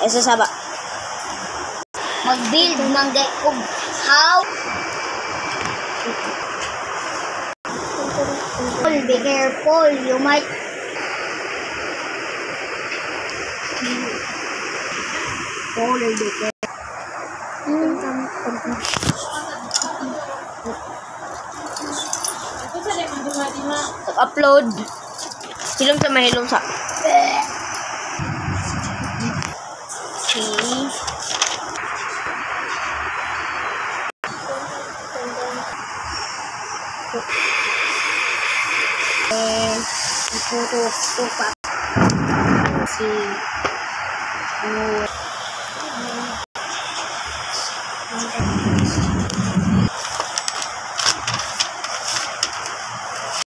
Isa saba. Mag-build ng deck kung how. Be careful, you might. Be careful. Upload. Hilom sa mahilom sa. Okay. Ipuro pa. Si